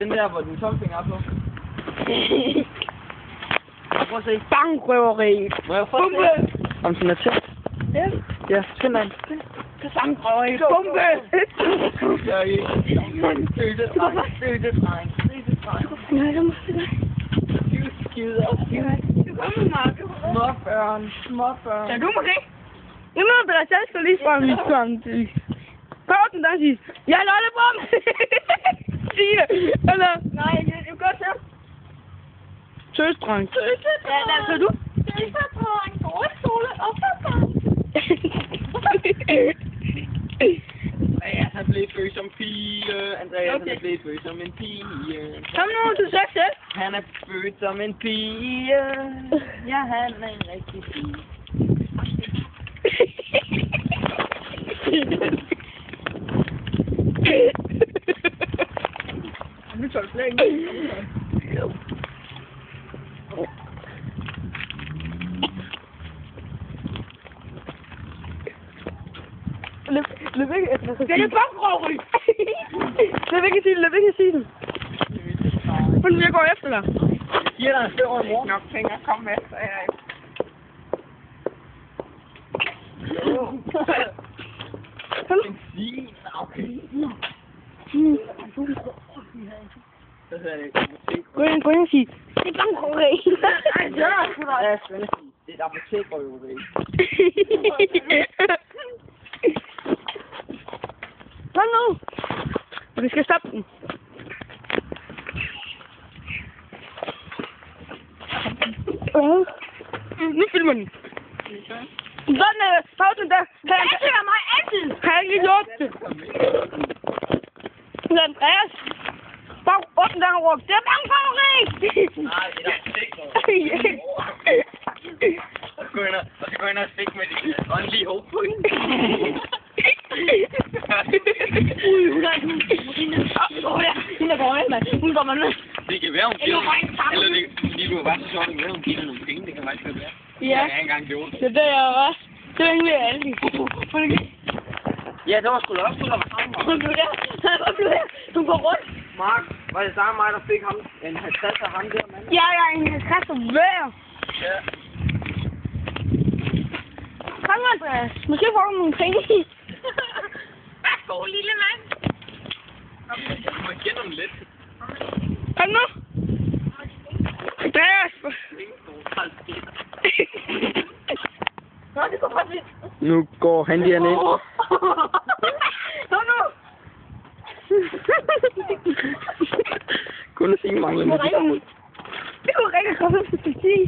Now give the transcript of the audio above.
Den der, hvor den tommelfinger er på. Prøv at se. Bankrøveri. Må jeg prøve at se? Om den er tæt? Ja. Ja, find den. Det er bankrøveri. Bombe. Støttedreng. Nej, det må det være. Skider. Du kommer, Marco. Småbørn. Ja, du må se. Nu må du da selv lige fra mit samtidig. Prøv den der, sige. Jeg er lollebom. Sig det. Eller? Nej, du gør selv. Tøsdreng. Ja, hvad så du? Tøsdreng, gårdskole og fodbold. Andreas er blevet født som pige. Andreas er blevet født som en pige. Kom nu, du sagde selv. Han er født som en pige. Ja, han er en rigtig pige. Nu tager du slet ikke. Løb ikke efter det. Det er bankrøveri. Løb ikke sige den. Følg, jeg går efter dig. Giv dig en større mor. Nok fingre, kom efter jer. Benzin, okay. Så hedder det apotek. Gå ind og sig. Det er bankrøveri. Ja, Svend, det er et apotekrøveri. Kom nu. Og vi skal stoppe den. Nu filmer den. Sådan, pausen der. Det er mig altid. Kan jeg ikke lige lukke det? Det er Andreas. Bare åbne der og råb. Det er bankrøveri. Nej, det er et apotekrøveri. Og så gå ind og stikke med dit åndelige hoved på hende. Hun er på øjen, mand. Hun kommer ned. Det kan være, hun giver eller det kunne være så sjovt, at hun giver nogle penge. Det kan faktisk være. Ja. Jeg har engang gjort det. Det er det, jeg også. Det er egentlig alle. Ja, det var sgu da også, du der var sammen med. Hun blev der. Hun går rundt. Mark, var det dig og mig, der fik ham en 50 af ham der, mand? Ja, jeg er en kasse hver. Ja. Kom, Andreas. Måske får du nogle penge. Værsgo, lille mand. Jeg må igen om lidt. Kom nu. Andreas. Nå, det går bare lidt. Nu går han lige ned. Kom nu. Kun at sige mangler med. Det var rigtig godt, at du sige.